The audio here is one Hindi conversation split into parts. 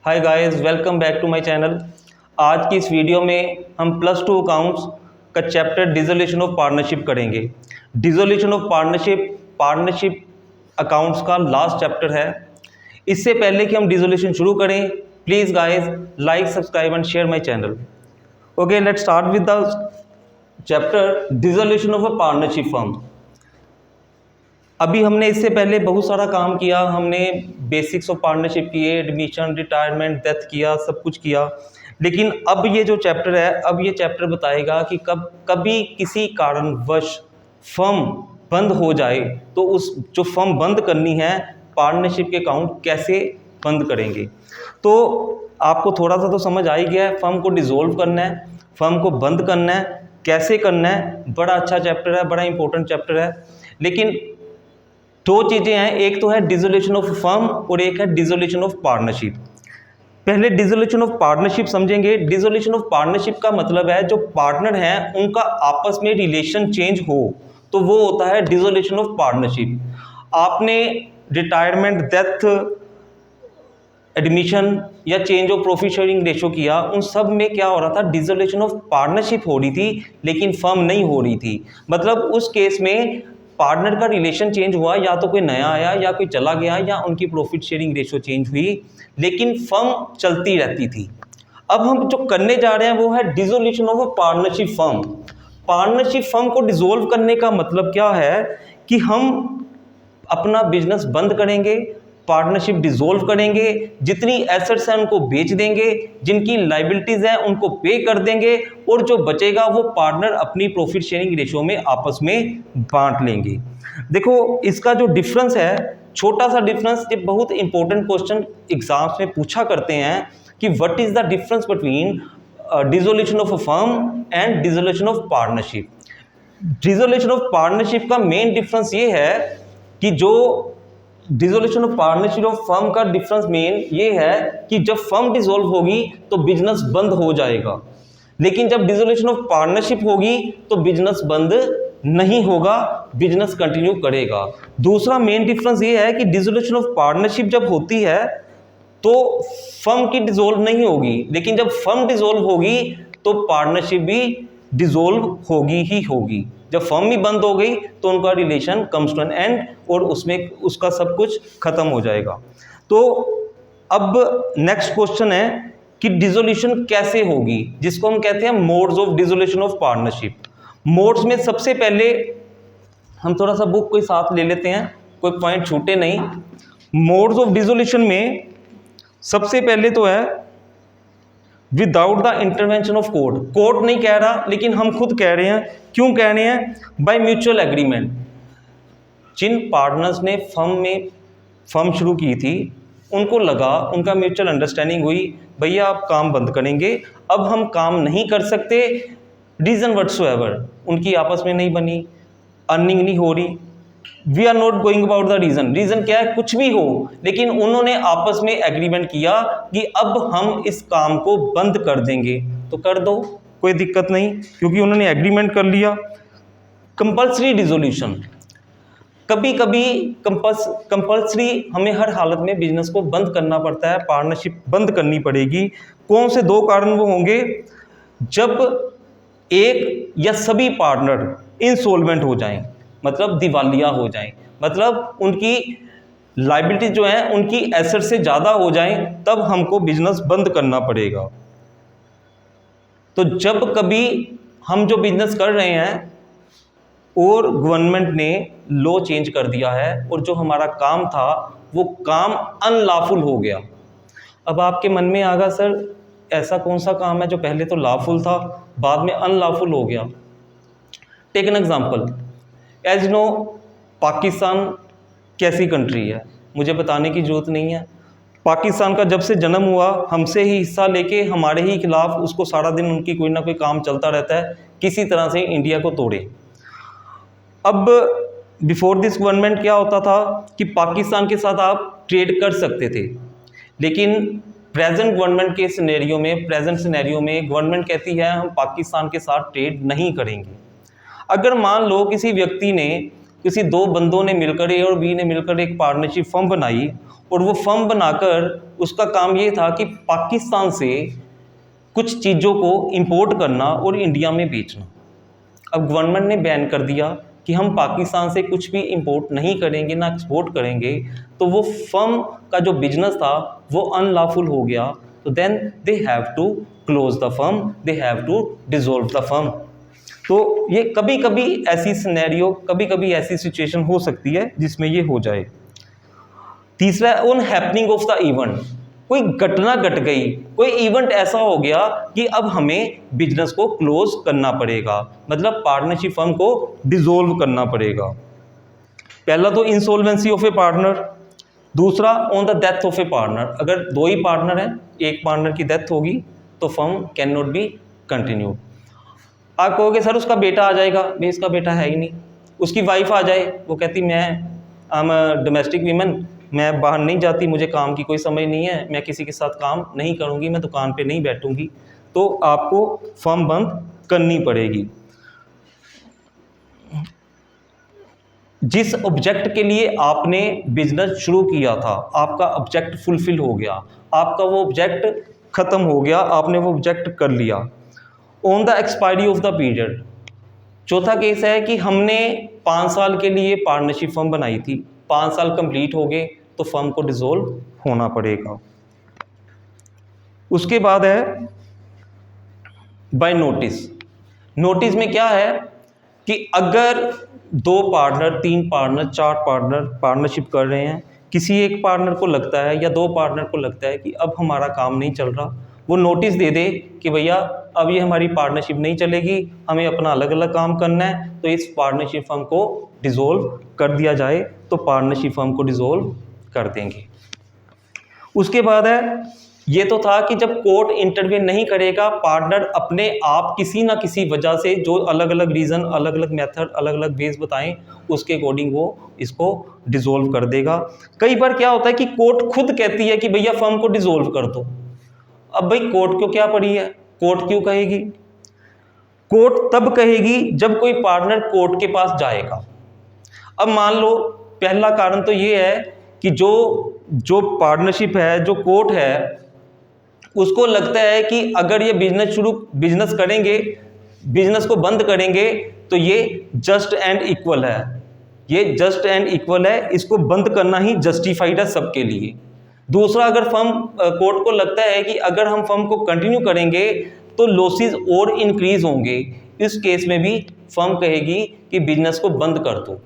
Hi guys, welcome back to my channel. आज की इस वीडियो में हम +2 अकाउंट्स का चैप्टर डिसोल्यूशन ऑफ पार्टनरशिप करेंगे। डिसोल्यूशन ऑफ पार्टनरशिप अकाउंट्स का लास्ट चैप्टर है। इससे पहले कि हम डिसोल्यूशन शुरू करें, please guys like, subscribe and share my channel. Okay, let's start with the chapter dissolution of a partnership firm. अभी हमने इससे पहले बहुत सारा काम किया। हमने बेसिक्स ऑफ पार्टनरशिप किए, एडमिशन, रिटायरमेंट, डेथ किया, सब कुछ किया। लेकिन अब ये जो चैप्टर है, अब ये चैप्टर बताएगा कि कभी किसी कारणवश फर्म बंद हो जाए तो उस जो फर्म बंद करनी है, पार्टनरशिप के अकाउंट कैसे बंद करेंगे। तो आपको थोड़ा सा तो समझ आ ही गया है। फर्म को डिसॉल्व करना है, फर्म को बंद करना है, कैसे करना है। बड़ा अच्छा चैप्टर है, बड़ा इंपॉर्टेंट चैप्टर है। लेकिन दो चीज़ें हैं, एक तो है डिसोल्यूशन ऑफ फर्म और एक है डिसोल्यूशन ऑफ पार्टनरशिप। पहले डिसोल्यूशन ऑफ पार्टनरशिप समझेंगे। डिसोल्यूशन ऑफ पार्टनरशिप का मतलब है जो पार्टनर हैं उनका आपस में रिलेशन चेंज हो, तो वो होता है डिसोल्यूशन ऑफ पार्टनरशिप। आपने रिटायरमेंट, डेथ, एडमिशन या change of profit sharing ratio किया, उन सब में क्या हो रहा था, डिसोल्यूशन ऑफ पार्टनरशिप हो रही थी, लेकिन फर्म नहीं हो रही थी। मतलब उस केस में पार्टनर का रिलेशन चेंज हुआ, या तो कोई नया आया या कोई चला गया या उनकी प्रॉफिट शेयरिंग रेशो चेंज हुई, लेकिन फर्म चलती रहती थी। अब हम जो करने जा रहे हैं वो है dissolution of a partnership firm. Partnership firm को डिसॉल्व करने का मतलब क्या है कि हम अपना बिजनेस बंद करेंगे, पार्टनरशिप डिसॉल्व करेंगे, जितनी एसेट्स हैं उनको बेच देंगे, जिनकी लाइबिलिटीज हैं उनको पे कर देंगे, और जो बचेगा वो पार्टनर अपनी प्रॉफिट शेयरिंग रेशियो में आपस में बांट लेंगे। देखो, इसका जो डिफरेंस है, छोटा सा डिफरेंस, ये बहुत इंपॉर्टेंट क्वेश्चन एग्जाम्स में पूछा करते हैं कि what is the difference between dissolution of a firm and dissolution of partnership. Dissolution of partnership का मेन डिफरेंस ये है कि जो dissolution of partnership of firm का डिफरेंस मेन ये है कि जब फर्म डिसॉल्व होगी तो बिजनेस बंद हो जाएगा, लेकिन जब डिसोल्यूशन ऑफ पार्टनरशिप होगी तो बिजनेस बंद नहीं होगा, बिजनेस कंटिन्यू करेगा। दूसरा मेन डिफरेंस ये है कि डिसोल्यूशन ऑफ पार्टनरशिप जब होती है तो फर्म की डिसॉल्व नहीं होगी, लेकिन जब फर्म डिसॉल्व होगी तो पार्टनरशिप भी डिसॉल्व होगी ही होगी। जब फर्म ही बंद हो गई तो उनका relation comes to an end और उसमें उसका सब कुछ खत्म हो जाएगा। तो अब नेक्स्ट क्वेश्चन है कि डिसोल्यूशन कैसे होगी, जिसको हम कहते हैं modes of dissolution of partnership. Modes में सबसे पहले हम थोड़ा सा बुक कोई साथ ले लेते हैं, कोई पॉइंट छूटे नहीं। मोड्स ऑफ डिसोल्यूशन में सबसे पहले तो है without the intervention of court. Court नहीं कह रहा, लेकिन हम खुद कह रहे हैं। क्यों कह रहे हैं? By mutual agreement. जिन पार्टनर्स ने फर्म शुरू की थी, उनको लगा, उनका म्यूचुअल अंडरस्टैंडिंग हुई, भैया आप काम बंद करेंगे, अब हम काम नहीं कर सकते, रीज़न व्हाटसोएवर, उनकी आपस में नहीं बनी, अर्निंग नहीं हो रही, we are not going about the reason क्या है, कुछ भी हो, लेकिन उन्होंने आपस में एग्रीमेंट किया कि अब हम इस काम को बंद कर देंगे, तो कर दो, कोई दिक्कत नहीं, क्योंकि उन्होंने एग्रीमेंट कर लिया। कंपल्सरी डिसोल्यूशन, कभी कभी कंपल्सरी हमें हर हालत में बिजनेस को बंद करना पड़ता है, पार्टनरशिप बंद करनी पड़ेगी। कौन से दो कारण वो होंगे? जब एक या सभी पार्टनर इंसॉल्वेंट हो जाएं, मतलब दिवालिया हो जाएं, मतलब उनकी लायबिलिटी जो है उनकी एसेट से ज़्यादा हो जाएं, तब हमको बिजनेस बंद करना पड़ेगा। तो जब कभी हम जो बिजनेस कर रहे हैं और गवर्नमेंट ने लॉ चेंज कर दिया है और जो हमारा काम था वो काम अनलॉफुल हो गया। अब आपके मन में आगा, सर ऐसा कौन सा काम है जो पहले तो लॉफुल था बाद में अनलॉफुल हो गया? Take an example, as know, Pakistan कैसी कंट्री है, मुझे बताने की ज़रूरत नहीं है। पाकिस्तान का जब से जन्म हुआ, हमसे ही हिस्सा लेके हमारे ही खिलाफ उसको सारा दिन उनकी कोई ना कोई काम चलता रहता है, किसी तरह से इंडिया को तोड़े। अब बिफोर दिस गवर्नमेंट क्या होता था कि पाकिस्तान के साथ आप ट्रेड कर सकते थे, लेकिन प्रेजेंट गवर्नमेंट के सिनेरियो में, प्रेजेंट सिनेरियो में गवर्नमेंट कहती है हम पाकिस्तान के साथ ट्रेड नहीं करेंगे। अगर मान लो किसी व्यक्ति ने, किसी दो बंदों ने मिलकर, ए और बी ने मिलकर एक पार्टनरशिप फर्म बनाई और वो फर्म बनाकर उसका काम ये था कि पाकिस्तान से कुछ चीज़ों को इंपोर्ट करना और इंडिया में बेचना। अब गवर्नमेंट ने बैन कर दिया कि हम पाकिस्तान से कुछ भी इंपोर्ट नहीं करेंगे, ना एक्सपोर्ट करेंगे, तो वो फर्म का जो बिजनेस था वो अनलॉफुल हो गया। तो then they have to close the firm, they have to dissolve the firm. तो ये कभी कभी ऐसी सिनेरियो, कभी कभी ऐसी सिचुएशन हो सकती है जिसमें ये हो जाए। तीसरा, on happening of the event, कोई घटना घट गई, कोई इवेंट ऐसा हो गया कि अब हमें बिजनेस को क्लोज करना पड़ेगा, मतलब पार्टनरशिप फर्म को डिसॉल्व करना पड़ेगा। पहला तो इंसॉल्वेंसी ऑफ ए पार्टनर, दूसरा on the death of A partner. अगर दो ही पार्टनर हैं, एक पार्टनर की डेथ होगी तो firm can not B continue. आप कहोगे सर उसका बेटा आ जाएगा, भाई इसका बेटा है ही नहीं। उसकी वाइफ आ जाए, वो कहती मैं आई एम डोमेस्टिक वीमेन, मैं बाहर नहीं जाती, मुझे काम की कोई समझ नहीं है, मैं किसी के साथ काम नहीं करूँगी, मैं दुकान पे नहीं बैठूँगी, तो आपको फर्म बंद करनी पड़ेगी। जिस ऑब्जेक्ट के लिए आपने बिजनेस शुरू किया था, आपका ऑब्जेक्ट फुलफिल हो गया, आपका वो ऑब्जेक्ट ख़त्म हो गया, आपने वो ऑब्जेक्ट कर लिया। On the expiry of the period. चौथा केस है कि हमने 5 साल के लिए पार्टनरशिप फर्म बनाई थी, 5 साल कंप्लीट हो गए तो फर्म को डिसॉल्व होना पड़ेगा। उसके बाद है बाय नोटिस। नोटिस में क्या है कि अगर 2 पार्टनर, 3 पार्टनर, 4 पार्टनर पार्टनरशिप कर रहे हैं, किसी एक पार्टनर को लगता है या 2 पार्टनर को लगता है कि अब हमारा काम नहीं चल रहा, वो नोटिस दे दे कि भैया अब ये हमारी पार्टनरशिप नहीं चलेगी, हमें अपना अलग अलग काम करना है, तो इस पार्टनरशिप फर्म को डिसॉल्व कर दिया जाए, तो पार्टनरशिप फर्म को डिसॉल्व कर देंगे। उसके बाद है, ये तो था कि जब कोर्ट इंटरवीन नहीं करेगा, पार्टनर अपने आप किसी ना किसी वजह से, जो अलग अलग रीज़न, अलग अलग मेथड, अलग अलग वेज बताएं, उसके अकॉर्डिंग वो इसको डिसॉल्व कर देगा। कई बार क्या होता है कि कोर्ट खुद कहती है कि भैया फर्म को डिसॉल्व कर दो। अब भाई कोर्ट को क्या पड़ी है, कोर्ट क्यों कहेगी? कोर्ट तब कहेगी जब कोई पार्टनर कोर्ट के पास जाएगा। अब मान लो पहला कारण तो ये है कि जो पार्टनरशिप है, जो कोर्ट है, उसको लगता है कि अगर ये बिजनेस करेंगे, बिजनेस को बंद करेंगे, तो ये जस्ट एंड इक्वल है, ये जस्ट एंड इक्वल है, इसको बंद करना ही जस्टिफाइड है सबके लिए। दूसरा, अगर कोर्ट को लगता है कि अगर हम फर्म को कंटिन्यू करेंगे तो लॉसेस और इंक्रीज होंगे, इस केस में भी फर्म कहेगी कि बिजनेस को बंद कर दो।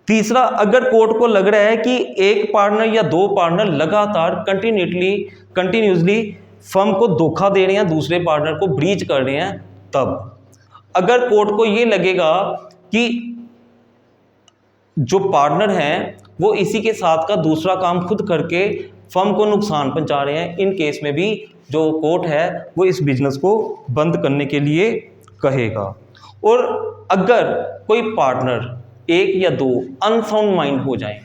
तीसरा, अगर कोर्ट को लग रहा है कि एक पार्टनर या 2 पार्टनर लगातार कंटिन्यूसली फर्म को धोखा दे रहे हैं, दूसरे पार्टनर को ब्रीच कर रहे हैं, तब अगर कोर्ट को ये लगेगा कि जो पार्टनर हैं वो इसी के साथ का दूसरा काम खुद करके फर्म को नुकसान पहुंचा रहे हैं, इन केस में भी जो कोर्ट है वो इस बिजनेस को बंद करने के लिए कहेगा। और अगर कोई पार्टनर, 1 या 2 अनसाउंड माइंड हो जाए,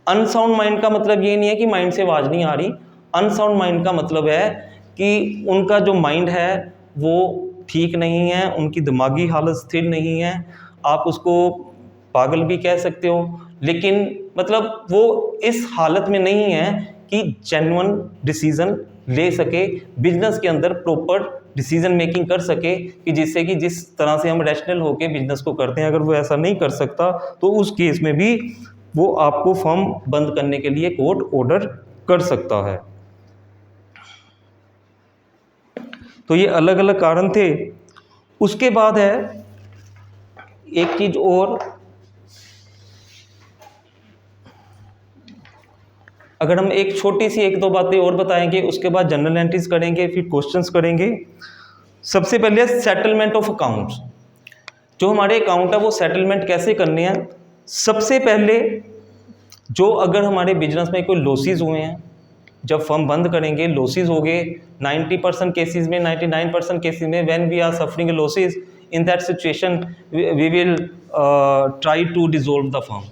अनसाउंड माइंड का मतलब ये नहीं है कि माइंड से आवाज़ नहीं आ रही, अनसाउंड माइंड का मतलब है कि उनका जो माइंड है वो ठीक नहीं है, उनकी दिमागी हालत स्थिर नहीं है, आप उसको पागल भी कह सकते हो, लेकिन मतलब वो इस हालत में नहीं है कि जेन्युइन डिसीजन ले सके, बिजनेस के अंदर प्रॉपर डिसीजन मेकिंग कर सके, कि जिससे कि जिस तरह से हम रैशनल होकर बिजनेस को करते हैं, अगर वो ऐसा नहीं कर सकता तो उस केस में भी वो आपको फर्म बंद करने के लिए कोर्ट ऑर्डर कर सकता है। तो ये अलग अलग कारण थे। उसके बाद है एक चीज और, अगर हम एक छोटी सी 1-2 बातें और बताएंगे, उसके बाद जनरल एंट्रीज करेंगे, फिर क्वेश्चंस करेंगे। सबसे पहले सेटलमेंट ऑफ अकाउंट्स। जो हमारे अकाउंट है वो सेटलमेंट कैसे करने हैं? सबसे पहले जो अगर हमारे बिजनेस में कोई लॉसेस हुए हैं, जब फर्म बंद करेंगे लॉसेस हो गए, 90% केसेस में, 99% केसेस में when we are suffering losses, in that situation we will try to dissolve the firm.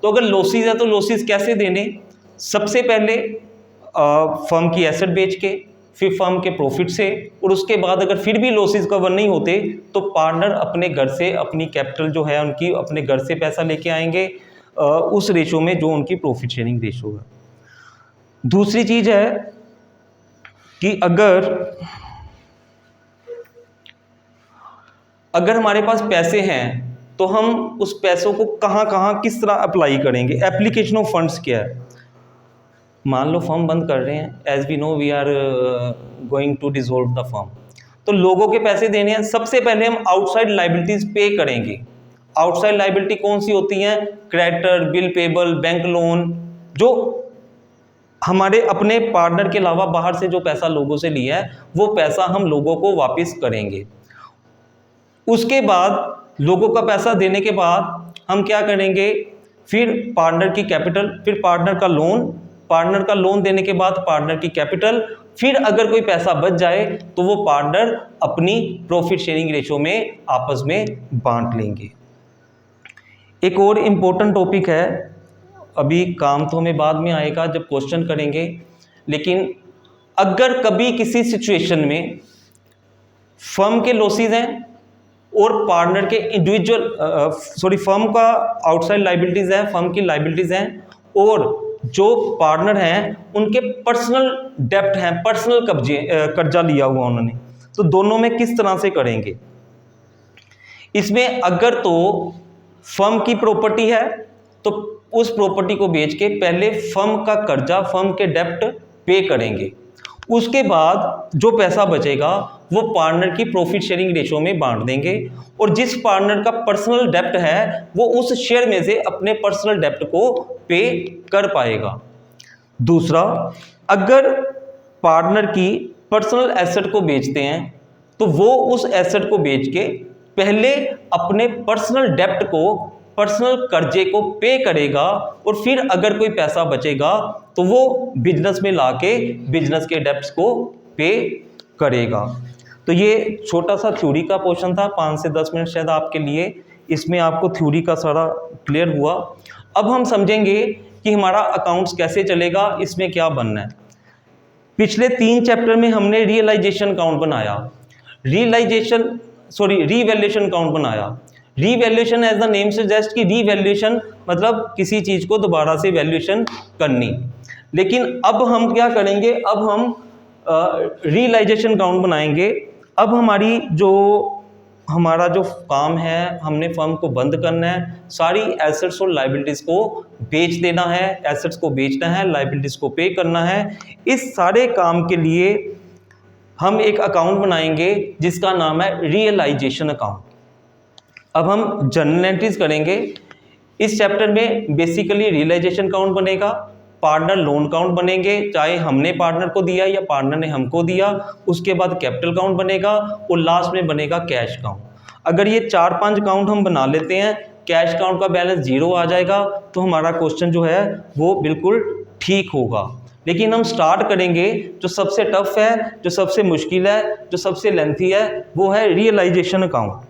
तो अगर लॉसेस है तो लॉसेस कैसे देने? सबसे पहले फर्म की एसेट बेच के, फिर फर्म के प्रॉफिट से, और उसके बाद अगर फिर भी लॉसेस कवर नहीं होते तो पार्टनर अपने घर से, अपनी कैपिटल जो है उनकी, अपने घर से पैसा लेके आएंगे उस रेशो में जो उनकी प्रॉफिट शेयरिंग रेशो है। दूसरी चीज है कि अगर हमारे पास पैसे हैं तो हम उस पैसों को कहाँ कहाँ किस तरह अप्लाई करेंगे। एप्लीकेशन ऑफ फंड्स क्या है। मान लो फर्म बंद कर रहे हैं, as we know we are going to dissolve the firm, तो लोगों के पैसे देने हैं। सबसे पहले हम आउटसाइड लाइबिलिटीज पे करेंगे। आउटसाइड लाइबिलिटी कौन सी होती हैं? Creditor, bill payable, bank loan, जो हमारे अपने पार्टनर के अलावा बाहर से जो पैसा लोगों से लिया है वो पैसा हम लोगों को वापस करेंगे। उसके बाद लोगों का पैसा देने के बाद हम क्या करेंगे? फिर पार्टनर की कैपिटल, फिर पार्टनर का लोन, पार्टनर का लोन देने के बाद पार्टनर की कैपिटल, फिर अगर कोई पैसा बच जाए तो वो पार्टनर अपनी प्रॉफिट शेयरिंग रेशो में आपस में बांट लेंगे। एक और इम्पोर्टेंट टॉपिक है, अभी काम तो हमें बाद में आएगा जब क्वेश्चन करेंगे, लेकिन अगर कभी किसी सिचुएशन में फर्म के लॉसेज हैं और पार्टनर के इंडिविजुअल फर्म का आउटसाइड लाइबिलिटीज है, फर्म की लाइबिलिटीज हैं, और जो पार्टनर हैं उनके पर्सनल डेप्ट हैं, पर्सनल कर्जा लिया हुआ उन्होंने, तो दोनों में किस तरह से करेंगे। इसमें अगर तो फर्म की प्रॉपर्टी है तो उस प्रॉपर्टी को बेच के पहले फर्म का कर्जा, फर्म के डेप्ट पे करेंगे। उसके बाद जो पैसा बचेगा वो पार्टनर की प्रॉफिट शेयरिंग रेशो में बांट देंगे, और जिस पार्टनर का पर्सनल डेप्ट है वो उस शेयर में से अपने पर्सनल डेप्ट को पे कर पाएगा। दूसरा, अगर पार्टनर की पर्सनल एसेट को बेचते हैं तो वो उस एसेट को बेच के पहले अपने पर्सनल डेप्ट को, पर्सनल कर्जे को पे करेगा, और फिर अगर कोई पैसा बचेगा तो वो बिजनेस में लाके बिजनेस के डेप्ट्स को पे करेगा। तो ये छोटा सा थ्योरी का पोर्शन था, 5 से 10 मिनट शायद आपके लिए, इसमें आपको थ्योरी का सारा क्लियर हुआ। अब हम समझेंगे कि हमारा अकाउंट्स कैसे चलेगा, इसमें क्या बनना है। पिछले 3 चैप्टर में हमने रियलाइजेशन अकाउंट बनाया, रीवैल्यूएशन अकाउंट बनाया। Revaluation as the name suggest कि रीवैल्यूएशन मतलब किसी चीज को दोबारा से वैल्यूएशन करनी। लेकिन अब हम क्या करेंगे? अब हम रियलाइजेशन अकाउंट बनाएंगे। अब हमारा जो काम है, हमने फर्म को बंद करना है, सारी एसेट्स और लाइबिलिटीज को बेच देना है, एसेट्स को बेचना है, लाइबिलिटीज को पे करना है। इस सारे काम के लिए हम एक अकाउंट बनाएंगे जिसका नाम है रियलाइजेशन अकाउंट। अब हम जर्नल एंट्रीज करेंगे। इस चैप्टर में बेसिकली रियलाइजेशन अकाउंट बनेगा, पार्टनर लोन अकाउंट बनेंगे, चाहे हमने पार्टनर को दिया या पार्टनर ने हमको दिया, उसके बाद कैपिटल अकाउंट बनेगा, और लास्ट में बनेगा कैश अकाउंट। अगर ये 4-5 अकाउंट हम बना लेते हैं, कैश अकाउंट का बैलेंस 0 आ जाएगा, तो हमारा क्वेश्चन जो है वो बिल्कुल ठीक होगा। लेकिन हम स्टार्ट करेंगे, जो सबसे टफ है, जो सबसे मुश्किल है, जो सबसे लेंथी है, वो है realisation account.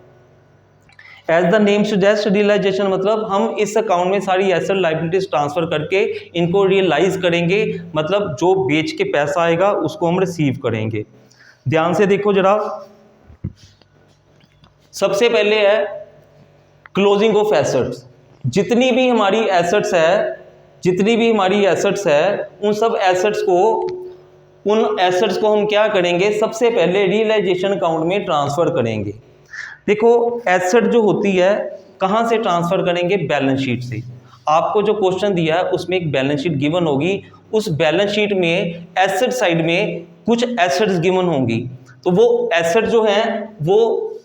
As the name suggest, realisation मतलब हम इस अकाउंट में सारी एसेट लाइबिलिटीज ट्रांसफर करके इनको रियलाइज करेंगे, मतलब जो बेच के पैसा आएगा उसको हम रिसीव करेंगे। ध्यान से देखो जरा, सबसे पहले है क्लोजिंग ऑफ एसेट्स। जितनी भी हमारी एसेट्स है उन सब एसेट्स को हम क्या करेंगे? सबसे पहले रियलाइजेशन अकाउंट में ट्रांसफर करेंगे। देखो, एसेट जो होती है कहाँ से ट्रांसफर करेंगे? बैलेंस शीट से। आपको जो क्वेश्चन दिया है उसमें एक बैलेंस शीट गिवन होगी, उस बैलेंस शीट में एसेट साइड में कुछ एसेट्स गिवन होंगी, तो वो एसेट जो है वो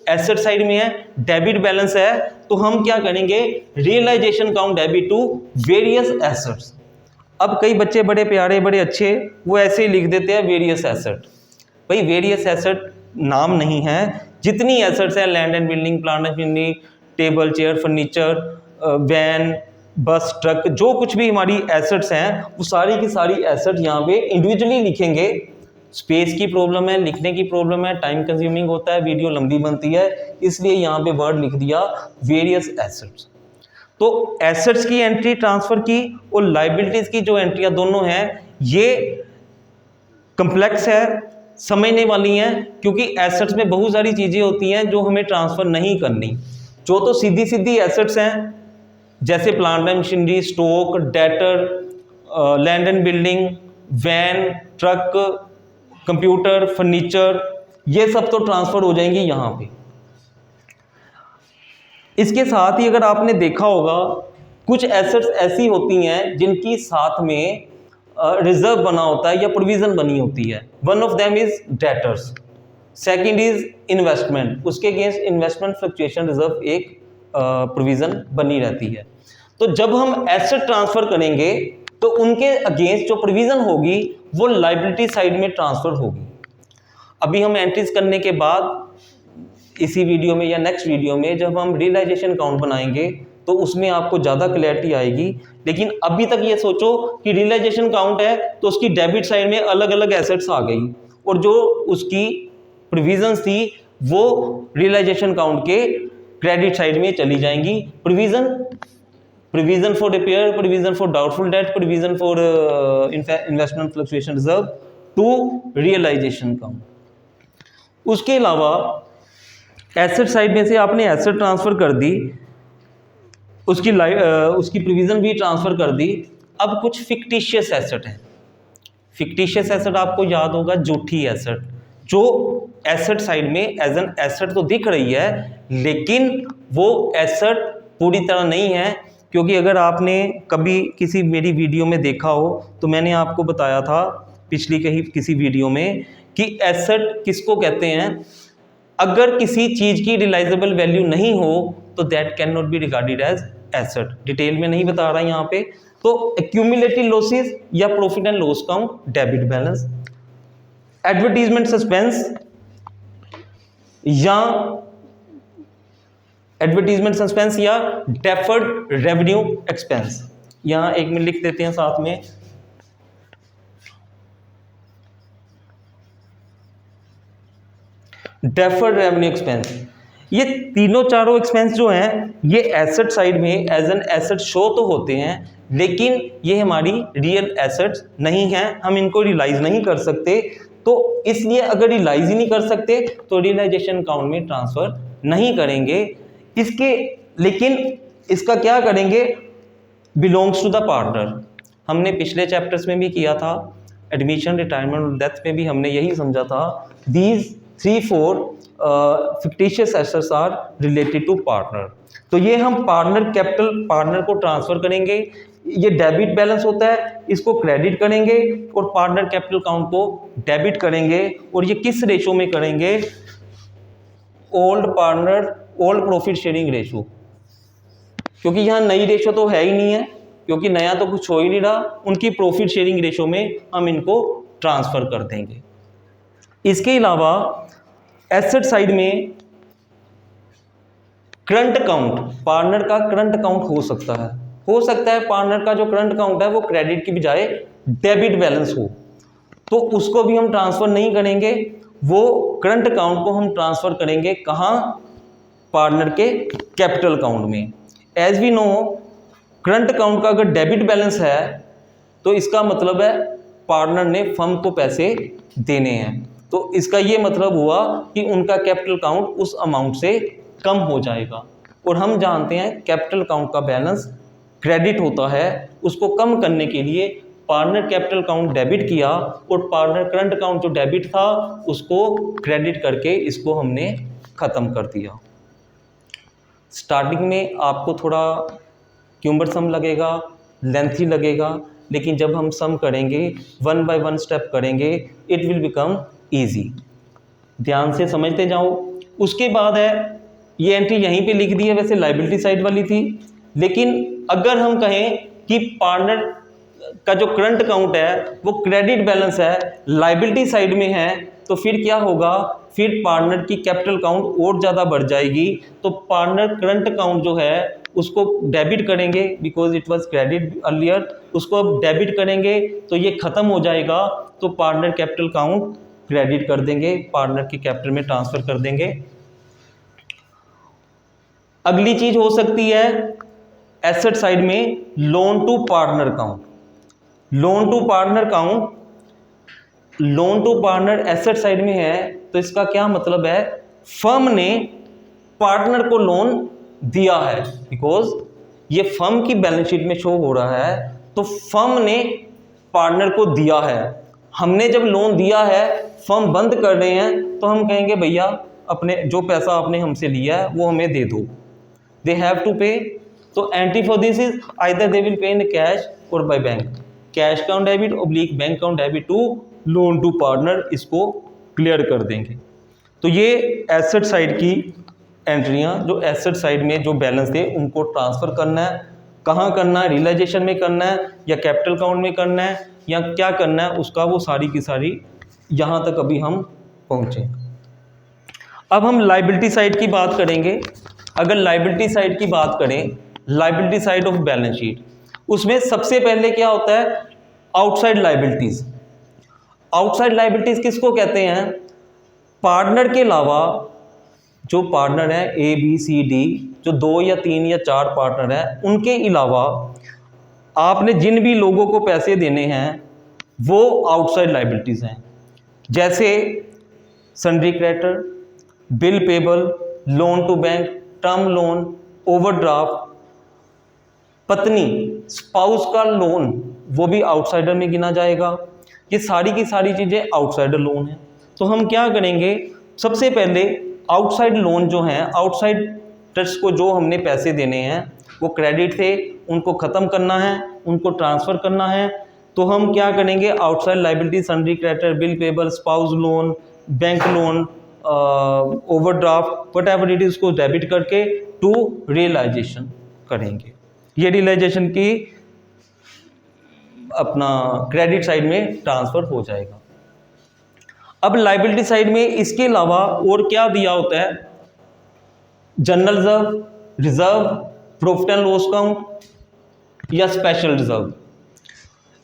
एसेट साइड में है, डेबिट बैलेंस है, तो हम क्या करेंगे? Realisation account debit to various assets. अब कई बच्चे बड़े प्यारे, बड़े अच्छे, वो ऐसे ही लिख देते हैं वेरियस एसेट। भाई वेरियस एसेट नाम नहीं है, जितनी एसेट्स है, land and building, plant and machinery, table chair furniture, van, bus, truck, जो कुछ भी हमारी एसेट्स हैं वो सारी की सारी एसेट यहाँ पे इंडिविजुअली लिखेंगे। स्पेस की प्रॉब्लम है, लिखने की प्रॉब्लम है, टाइम कंज्यूमिंग होता है, वीडियो लंबी बनती है, इसलिए यहाँ पे वर्ड लिख दिया वेरियस एसेट्स। तो एसेट्स की एंट्री ट्रांसफर की और लाइबिलिटीज की जो एंट्रियाँ दोनों हैं ये कम्प्लेक्स है, समझने वाली हैं, क्योंकि एसेट्स में बहुत सारी चीज़ें होती हैं जो हमें ट्रांसफ़र नहीं करनी। जो तो सीधी सीधी एसेट्स हैं जैसे plant and machinery, stock, debtor, land and building, van, truck, computer, furniture, ये सब तो ट्रांसफ़र हो जाएंगे यहाँ पे। इसके साथ ही अगर आपने देखा होगा कुछ एसेट्स ऐसी होती हैं जिनकी साथ में रिजर्व बना होता है या प्रोविज़न बनी होती है। One of them is debtors, second is investment, उसके अगेंस्ट इन्वेस्टमेंट फ्लक्चुएशन रिजर्व एक प्रोविज़न बनी रहती है। तो जब हम एसेट ट्रांसफ़र करेंगे तो उनके अगेंस्ट जो प्रोविज़न होगी वो लायबिलिटी साइड में ट्रांसफ़र होगी। अभी हम एंट्रीज करने के बाद इसी वीडियो में या नेक्स्ट वीडियो में जब हम रियलाइजेशन अकाउंट बनाएंगे तो उसमें आपको ज़्यादा क्लैरिटी आएगी। लेकिन अभी तक ये सोचो कि रियलाइजेशन अकाउंट है तो उसकी डेबिट साइड में अलग अलग एसेट्स आ गई और जो उसकी प्रोविजंस थी वो रियलाइजेशन अकाउंट के क्रेडिट साइड में चली जाएंगी। Provision for repair, provision for doubtful debt, provision for investment fluctuation reserve to realisation account. उसके अलावा एसेट साइड में से आपने एसेट ट्रांसफ़र कर दी, उसकी प्रोविज़न भी ट्रांसफ़र कर दी। अब कुछ फिक्टिशियस एसेट है। फिक्टिशियस एसेट आपको याद होगा झूठी एसेट, जो एसेट साइड में एज एन एसेट तो दिख रही है लेकिन वो एसेट पूरी तरह नहीं है। क्योंकि अगर आपने कभी किसी मेरी वीडियो में देखा हो तो मैंने आपको बताया था पिछली किसी वीडियो में कि एसेट किसको कहते हैं। अगर किसी चीज़ की रियलाइजेबल वैल्यू नहीं हो तो that can not be regarded as asset. Detail में नहीं बता रहा यहाँ पे। तो एक्यूमुलेटेड लॉसेस या profit and loss account, debit balance, advertisement suspense या डेफर्ड रेवेन्यू एक्सपेंस। यहाँ एक में लिख देते हैं साथ में, डेफर्ड रेवेन्यू एक्सपेंस। ये तीनों चारों एक्सपेंस जो हैं ये एसेट साइड में एज एन एसेट शो तो होते हैं लेकिन ये हमारी रियल एसेट्स नहीं हैं, हम इनको रियलाइज नहीं कर सकते। तो इसलिए अगर रियलाइज ही नहीं कर सकते तो रियलाइजेशन अकाउंट में ट्रांसफ़र नहीं करेंगे लेकिन इसका क्या करेंगे, बिलोंग्स टू द पार्टनर। हमने पिछले चैप्टर्स में भी किया था, एडमिशन, रिटायरमेंट और डेथ में भी हमने यही समझा था। These 3-4 fictitious assets are related to partner. तो ये हम पार्टनर को ट्रांसफ़र करेंगे। ये डेबिट बैलेंस होता है, इसको क्रेडिट करेंगे और पार्टनर कैपिटल अकाउंट को डेबिट करेंगे। और ये किस रेशो में करेंगे, ओल्ड प्रॉफिट शेयरिंग रेशो। क्योंकि यहाँ नई रेशो तो है ही नहीं है, क्योंकि नया तो कुछ हो ही नहीं रहा, उनकी प्रॉफिट शेयरिंग रेशो में हम इनको ट्रांसफ़र कर देंगे। इसके अलावा एसेट साइड में करंट अकाउंट, पार्टनर का करंट अकाउंट हो सकता है पार्टनर का जो करंट अकाउंट है वो क्रेडिट की बजाय डेबिट बैलेंस हो, तो उसको भी हम ट्रांसफ़र नहीं करेंगे। वो करंट अकाउंट को हम ट्रांसफ़र करेंगे कहाँ, पार्टनर के कैपिटल अकाउंट में। As we know current account का अगर डेबिट बैलेंस है तो इसका मतलब है पार्टनर ने फर्म को पैसे देने हैं, तो इसका ये मतलब हुआ कि उनका कैपिटल अकाउंट उस अमाउंट से कम हो जाएगा। और हम जानते हैं कैपिटल अकाउंट का बैलेंस क्रेडिट होता है, उसको कम करने के लिए पार्टनर कैपिटल अकाउंट डेबिट किया और पार्टनर करंट अकाउंट जो डेबिट था उसको क्रेडिट करके इसको हमने ख़त्म कर दिया। स्टार्टिंग में आपको थोड़ा क्यूम्बरसम लगेगा, लेंथी लगेगा, लेकिन जब हम सम करेंगे, 1 बाय 1 स्टेप करेंगे, इट विल बिकम ईजी। ध्यान से समझते जाओ। उसके बाद है, ये एंट्री यहीं पे लिख दी है, वैसे लायबिलिटी साइड वाली थी, लेकिन अगर हम कहें कि पार्टनर का जो करंट अकाउंट है वो क्रेडिट बैलेंस है, लायबिलिटी साइड में है, तो फिर क्या होगा, फिर पार्टनर की कैपिटल अकाउंट और ज़्यादा बढ़ जाएगी। तो पार्टनर करंट अकाउंट जो है उसको डेबिट करेंगे, because it was credit earlier, उसको डेबिट करेंगे तो ये ख़त्म हो जाएगा। तो पार्टनर कैपिटल अकाउंट क्रेडिट कर देंगे, पार्टनर की कैपिटल में ट्रांसफ़र कर देंगे। अगली चीज़ हो सकती है एसेट साइड में loan to partner account. Loan to partner account, loan to partner asset side में है, तो इसका क्या मतलब है, फर्म ने पार्टनर को लोन दिया है, बिकॉज ये फर्म की बैलेंस शीट में शो हो रहा है, तो फर्म ने पार्टनर को दिया है। हमने जब लोन दिया है, फर्म बंद कर रहे हैं, तो हम कहेंगे भैया अपने जो पैसा आपने हमसे लिया है वो हमें दे दो, दे हैव टू पे। तो entry for this is either they will pay in cash or by bank, cash account debit ऑब्लिक bank account debit to loan to partner, इसको क्लियर कर देंगे। तो ये एसेट साइड की एंट्रियां, जो एसेट साइड में जो बैलेंस थे उनको ट्रांसफ़र करना है। कहाँ करना है, रियलाइजेशन में करना है या कैपिटल अकाउंट में करना है या क्या करना है, उसका वो सारी की सारी यहाँ तक अभी हम पहुँचे। अब हम लाइबिलिटी साइड की बात करेंगे। अगर लाइबिलिटी साइड की बात करें, liability side of balance sheet, उसमें सबसे पहले क्या होता है, आउटसाइड लाइबिलिटीज। आउटसाइड लाइबिलिटीज किसको कहते हैं, पार्टनर के अलावा जो पार्टनर है ए बी सी डी, जो 2 या 3 या 4 पार्टनर हैं, उनके अलावा आपने जिन भी लोगों को पैसे देने हैं वो आउटसाइड लाइबिलिटीज हैं। जैसे sundry creditor, bill payable, loan to bank, term loan, overdraft, पत्नी स्पाउस का लोन, वो भी आउटसाइडर में गिना जाएगा। ये सारी की सारी चीज़ें आउटसाइडर लोन है। तो हम क्या करेंगे, सबसे पहले आउटसाइड लोन जो हैं, आउटसाइडर्स को जो हमने पैसे देने हैं वो क्रेडिट थे, उनको ख़त्म करना है, उनको ट्रांसफ़र करना है। तो हम क्या करेंगे, outside liability, sundry creditor, bill payable, spouse loan, bank loan, overdraft, what ever it is, को डेबिट करके टू रियलाइजेशन करेंगे। ये रियलाइजेशन की अपना क्रेडिट साइड में ट्रांसफ़र हो जाएगा। अब लाइबिलिटी साइड में इसके अलावा और क्या दिया होता है, general reserve, reserve, profit and loss account या स्पेशल रिजर्व।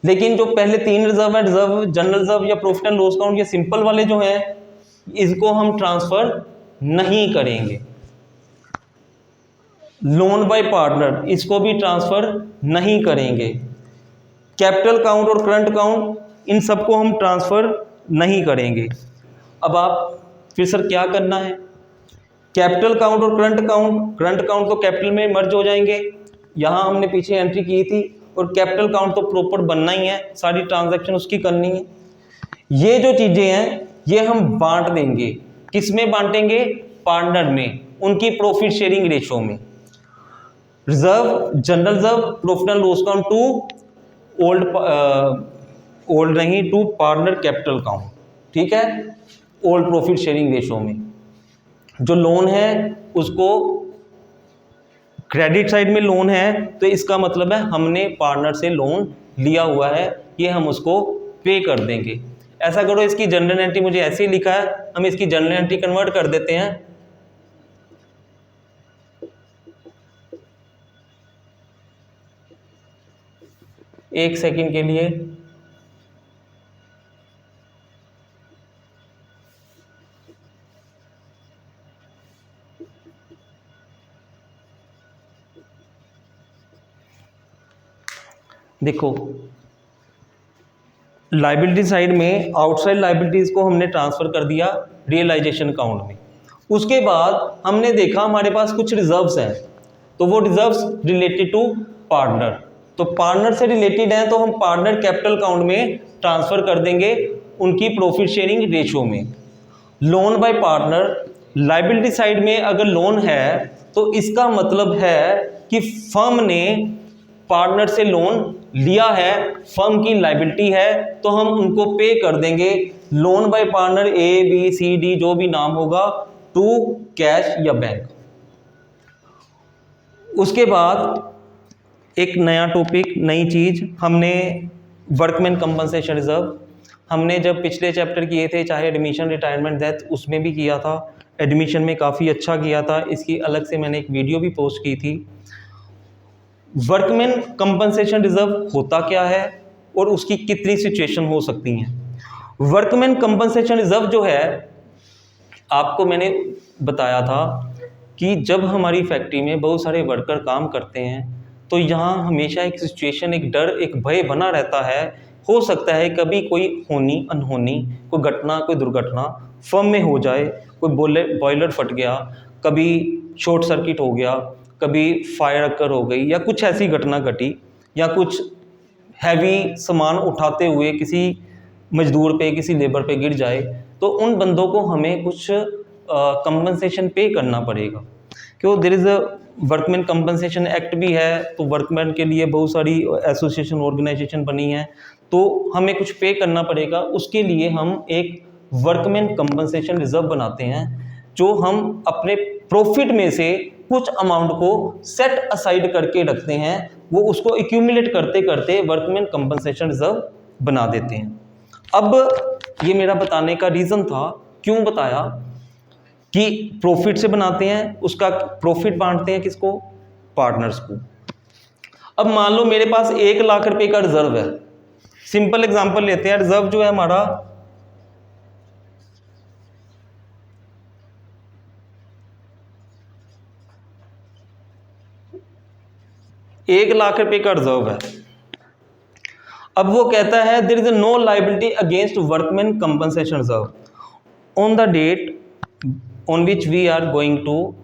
लेकिन जो पहले 3 रिजर्व है, रिजर्व, जनरल रिजर्व या प्रॉफिट एंड लॉस अकाउंट, ये सिंपल वाले जो हैं इसको हम ट्रांसफ़र नहीं करेंगे। लोन बाय पार्टनर, इसको भी ट्रांसफ़र नहीं करेंगे। कैपिटल अकाउंट और करंट अकाउंट, इन सबको हम ट्रांसफ़र नहीं करेंगे। अब आप फिर सर क्या करना है, कैपिटल अकाउंट और करंट अकाउंट, करंट अकाउंट तो कैपिटल में मर्ज हो जाएंगे, यहाँ हमने पीछे एंट्री की थी, और कैपिटल अकाउंट तो प्रॉपर बनना ही है, सारी ट्रांजैक्शन उसकी करनी है। ये जो चीज़ें हैं ये हम बांट देंगे, किस में बांटेंगे, पार्टनर में, उनकी प्रॉफिट शेयरिंग रेशो में। Reserve, general reserve, profit and loss account to old नहीं, टू पार्टनर कैपिटल अकाउंट, ठीक है, ओल्ड प्रॉफिट शेयरिंग रेशो में। जो लोन है उसको क्रेडिट साइड में लोन है, तो इसका मतलब है हमने पार्टनर से लोन लिया हुआ है, ये हम उसको पे कर देंगे। ऐसा करो, इसकी जनरल एंट्री मुझे ऐसे ही लिखा है, हम इसकी जनरल एंट्री कन्वर्ट कर देते हैं। एक सेकंड के लिए, देखो लाइबिलिटी साइड में आउटसाइड लाइबिलिटीज़ को हमने ट्रांसफ़र कर दिया रियलाइजेशन अकाउंट में। उसके बाद हमने देखा हमारे पास कुछ रिजर्व्स हैं, तो वो रिजर्व्स रिलेटेड टू पार्टनर, तो पार्टनर से रिलेटेड हैं, तो हम पार्टनर कैपिटल अकाउंट में ट्रांसफ़र कर देंगे उनकी प्रॉफिट शेयरिंग रेशो में। Loan by partner, liability side में अगर लोन है तो इसका मतलब है कि फर्म ने पार्टनर से लोन लिया है, फर्म की लाइबिलिटी है, तो हम उनको पे कर देंगे loan by partner A B C D जो भी नाम होगा टू कैश या बैंक। उसके बाद एक नया टॉपिक, नई चीज़, हमने वर्कमैन कंपनसेशन रिजर्व, हमने जब पिछले चैप्टर किए थे, चाहे एडमिशन, रिटायरमेंट, डेथ, उसमें भी किया था। एडमिशन में काफ़ी अच्छा किया था, इसकी अलग से मैंने एक वीडियो भी पोस्ट की थी। वर्कमैन कंपनसेशन रिजर्व होता क्या है और उसकी कितनी सिचुएशन हो सकती हैं। वर्कमैन कंपनसेशन रिजर्व जो है, आपको मैंने बताया था कि जब हमारी फैक्ट्री में बहुत सारे वर्कर काम करते हैं तो यहाँ हमेशा एक सिचुएशन, एक डर, एक भय बना रहता है। हो सकता है कभी कोई होनी अनहोनी, कोई घटना, कोई दुर्घटना फर्म में हो जाए, कोई बॉयलर फट गया, कभी शॉर्ट सर्किट हो गया, कभी फायर अकर हो गई, या कुछ ऐसी घटना घटी, या कुछ हैवी सामान उठाते हुए किसी मजदूर पे, किसी लेबर पे गिर जाए, तो उन बंदों को हमें कुछ कंपनसेशन पे करना पड़ेगा। क्यों, there is a workman compensation act भी है, तो वर्कमैन के लिए बहुत सारी एसोसिएशन ऑर्गेनाइजेशन बनी है, तो हमें कुछ पे करना पड़ेगा। उसके लिए हम एक वर्कमैन कंपनसेशन रिजर्व बनाते हैं, जो हम अपने प्रॉफिट में से कुछ अमाउंट को सेट असाइड करके रखते हैं, वो उसको एक्यूमुलेट करते करते वर्कमैन कंपनसेशन रिजर्व बना देते हैं। अब ये मेरा बताने का रीज़न था, क्यों बताया कि प्रॉफिट से बनाते हैं, उसका प्रॉफिट बांटते हैं किसको, पार्टनर्स को। अब मान लो मेरे पास 1 लाख रुपए का रिजर्व है, सिंपल एग्जांपल लेते हैं, रिजर्व जो है हमारा 1 लाख रुपए का रिजर्व है। अब वो कहता है there is no liability against workman compensation reserve on the date on which we are going to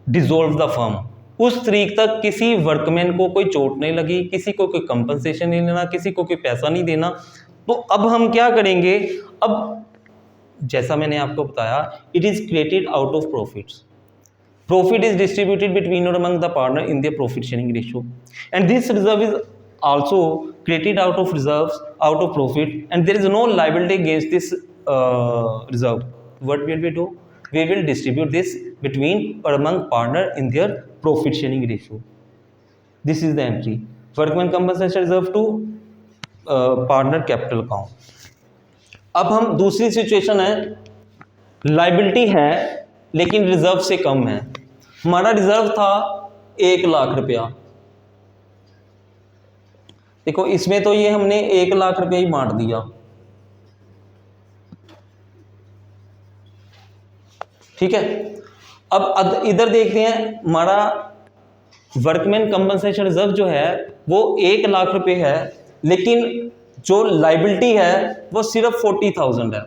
dissolve the firm. उस तारीख तक किसी वर्कमैन को कोई चोट नहीं लगी, किसी को कोई कंपनसेशन नहीं लेना, किसी को कोई पैसा नहीं देना। तो अब हम क्या करेंगे, अब जैसा मैंने आपको बताया, it is created out of profits. Profit is distributed between or among the partner in their profit sharing ratio, and this reserve is also created out of reserves, out of profit, and there is no liability against this reserve. What will we do? We will distribute this between or among partner in their profit sharing ratio. This is the entry. Workman compensation reserve to partner capital account. अब हम दूसरी सिचुएशन है, लाइबिलिटी है लेकिन रिजर्व से कम है। हमारा रिजर्व था 1 लाख रुपया। देखो इसमें तो ये हमने 1 लाख रुपया ही बांट दिया, ठीक है। अब इधर देखते हैं, हमारा वर्कमैन कंपनसेशन रिजर्व जो है वो 1 लाख रुपए है, लेकिन जो लाइबिलिटी है वो सिर्फ 40,000 है।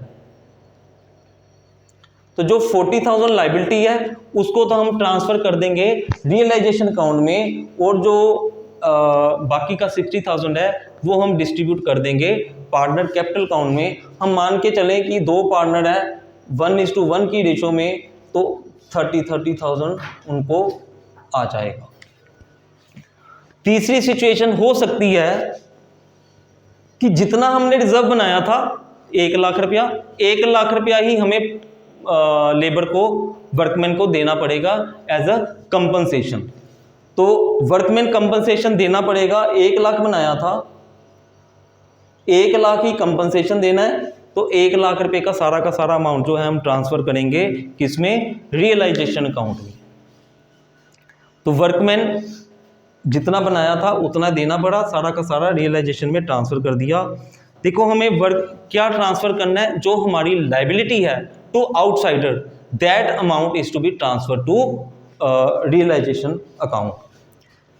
तो जो 40,000 लाइबिलिटी है उसको तो हम ट्रांसफर कर देंगे रियलाइजेशन अकाउंट में, और जो बाकी का 60,000 है वो हम डिस्ट्रीब्यूट कर देंगे पार्टनर कैपिटल अकाउंट में। हम मान के चलें कि 2 पार्टनर है 1:1 की रेशो में, तो 30,000 उनको आ जाएगा। तीसरी सिचुएशन हो सकती है कि जितना हमने रिजर्व बनाया था 1 लाख रुपया, 1 लाख रुपया ही हमें लेबर को, वर्कमैन को देना पड़ेगा एज अ कंपनसेशन। तो वर्कमैन कंपनसेशन देना पड़ेगा, 1 लाख बनाया था, 1 लाख ही कंपनसेशन देना है, तो 1 लाख रुपए का सारा अमाउंट जो है हम ट्रांसफर करेंगे किसमें, रियलाइजेशन अकाउंट में। तो वर्कमैन जितना बनाया था उतना देना पड़ा, सारा का सारा रियलाइजेशन में ट्रांसफर कर दिया। देखो हमें वर्क क्या ट्रांसफर करना है, जो हमारी लाइबिलिटी है to outsider, that amount is to be transfer to realisation account.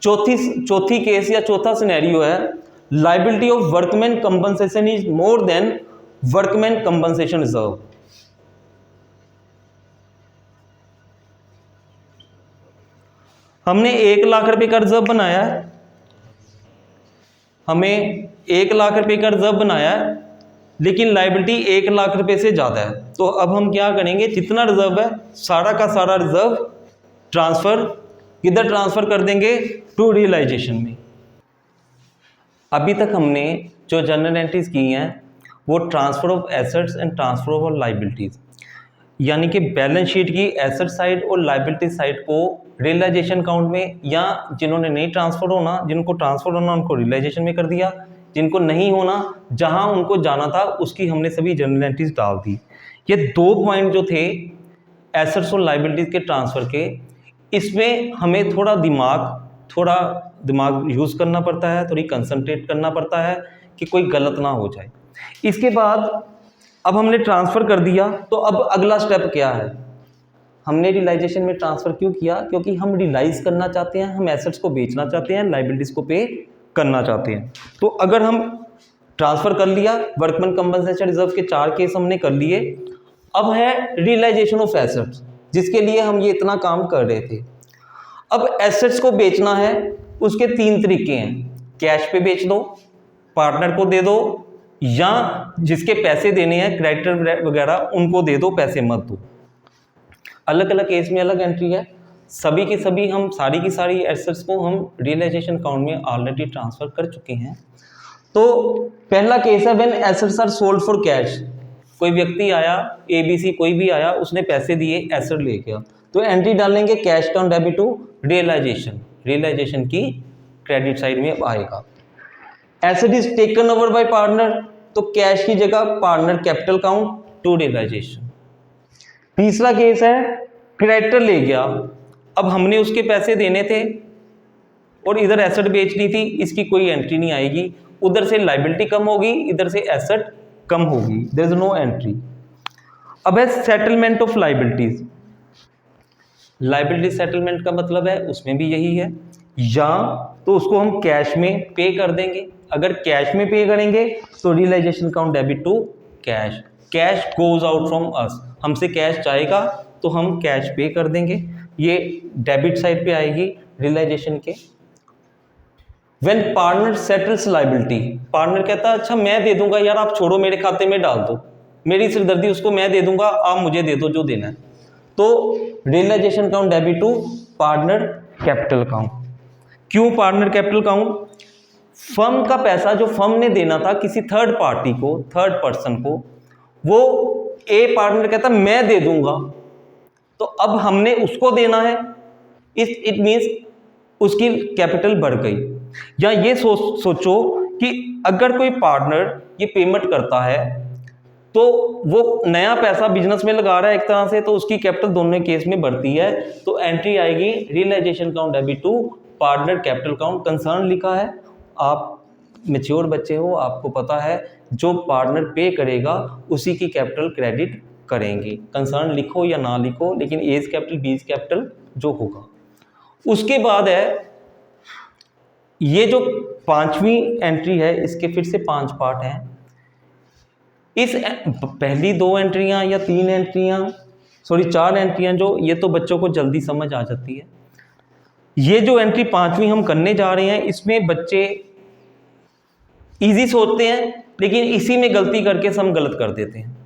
चौथी केस या चौथा सिनेरियो है, liability of workman compensation is more than workman compensation reserve. हमने 1 लाख रुपए का रिजर्व बनाया है, हमें 1 लाख रुपए का रिजर्व बनाया है, लेकिन लाइबिलिटी 1 लाख रुपए से ज़्यादा है। तो अब हम क्या करेंगे, जितना रिजर्व है सारा का सारा रिजर्व ट्रांसफ़र किधर ट्रांसफ़र कर देंगे, टू रियलाइजेशन में। अभी तक हमने जो जनरल एंट्रीज की हैं वो transfer of assets and transfer of liabilities, यानी कि बैलेंस शीट की एसेट साइड और लाइबिलिटी साइड को रियलाइजेशन अकाउंट में, या जिन्होंने नहीं ट्रांसफ़र होना, जिनको ट्रांसफ़र होना उनको रियलाइजेशन में कर दिया, जिनको नहीं होना जहां उनको जाना था उसकी हमने सभी जनरल एंट्रीज डाल दी। ये 2 पॉइंट जो थे एसेट्स और लाइबिलिटीज़ के ट्रांसफ़र के, इसमें हमें थोड़ा दिमाग यूज़ करना पड़ता है, थोड़ी कंसंट्रेट करना पड़ता है कि कोई गलत ना हो जाए। इसके बाद अब हमने ट्रांसफ़र कर दिया, तो अब अगला स्टेप क्या है, हमने रियलाइजेशन में ट्रांसफ़र क्यों किया, क्योंकि हम रियलाइज़ करना चाहते हैं, हम एसेट्स को बेचना चाहते हैं, लाइबिलिटीज़ को पे करना चाहते हैं। तो अगर हम ट्रांसफ़र कर लिया, वर्कमैन कंपनसेशन रिजर्व के 4 केस हमने कर लिए, अब है रियलाइजेशन ऑफ एसेट्स, जिसके लिए हम ये इतना काम कर रहे थे। अब एसेट्स को बेचना है, उसके 3 तरीके हैं, कैश पे बेच दो, पार्टनर को दे दो, या जिसके पैसे देने हैं क्रेडिटर वगैरह उनको दे दो, पैसे मत दो। अलग अलग केस में अलग एंट्री है। सभी की सभी हम सारी की सारी एसेट्स को हम रियलाइजेशन अकाउंट में ऑलरेडी ट्रांसफर कर चुके हैं। तो पहला केस है when assets are sold for cash. कोई व्यक्ति आया, ABC कोई भी आया, उसने पैसे दिए, एसेट ले गया, तो एंट्री डालेंगे कैश का डेबिट टू रियलाइजेशन की क्रेडिट साइड में आएगा। Asset is taken over by partner, तो कैश की जगह partner capital count to realisation. तीसरा केस है क्रेडिटर ले गया, अब हमने उसके पैसे देने थे और इधर एसेट बेचनी थी, इसकी कोई एंट्री नहीं आएगी। उधर से लायबिलिटी कम होगी, इधर से एसेट कम होगी, देयर इज नो एंट्री। अब है settlement of liabilities. Liability settlement का मतलब है उसमें भी यही है, या तो उसको हम कैश में पे कर देंगे। अगर कैश में पे करेंगे तो realisation account debit to cash, cash goes out from us, हमसे कैश जाएगा तो हम कैश पे कर देंगे, ये डेबिट साइड पे आएगी रियलाइजेशन के। When partner settles liability, partner कहता है अच्छा मैं दे दूंगा यार, आप छोड़ो मेरे खाते में डाल दो, मेरी सिरदर्दी उसको मैं दे दूंगा, आप मुझे दे दो जो देना है, तो realisation account debit to partner capital account. क्यों पार्टनर कैपिटल अकाउंट? फर्म का पैसा जो फर्म ने देना था किसी थर्ड पार्टी को, थर्ड पर्सन को, वो ए पार्टनर कहता मैं दे दूंगा, तो अब हमने उसको देना है, इट मींस उसकी कैपिटल बढ़ गई। या ये सोचो कि अगर कोई पार्टनर ये पेमेंट करता है तो वो नया पैसा बिजनेस में लगा रहा है एक तरह से, तो उसकी कैपिटल दोनों केस में बढ़ती है, तो एंट्री आएगी realisation account debit to partner capital account. Concern लिखा है, आप मैच्योर बच्चे हो, आपको पता है जो पार्टनर पे करेगा उसी की कैपिटल क्रेडिट करेंगे। कंसर्न लिखो या ना लिखो, लेकिन एज कैपिटल बीज कैपिटल जो होगा। उसके बाद है ये जो पांचवी एंट्री है, इसके फिर से 5 पार्ट हैं। इस पहली 2 एंट्रियां या 3 एंट्रियां, सॉरी 4 एंट्रियां जो, ये तो बच्चों को जल्दी समझ आ जाती है। ये जो एंट्री 5वीं हम करने जा रहे हैं, इसमें बच्चे इजी सोचते हैं, लेकिन इसी में गलती करके हम गलत कर देते हैं।